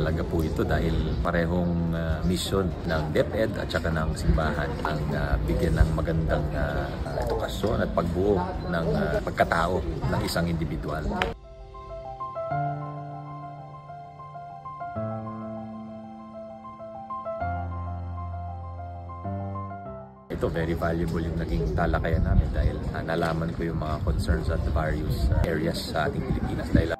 mahalaga po ito dahil parehong mission ng DepEd at saka ng simbahan ang bigyan ng magandang edukasyon at pagbuo ng pagkatao ng isang individual. Ito, very valuable yung naging talakayan namin dahil nalaman ko yung mga concerns at various areas sa ating Pilipinas. Dahil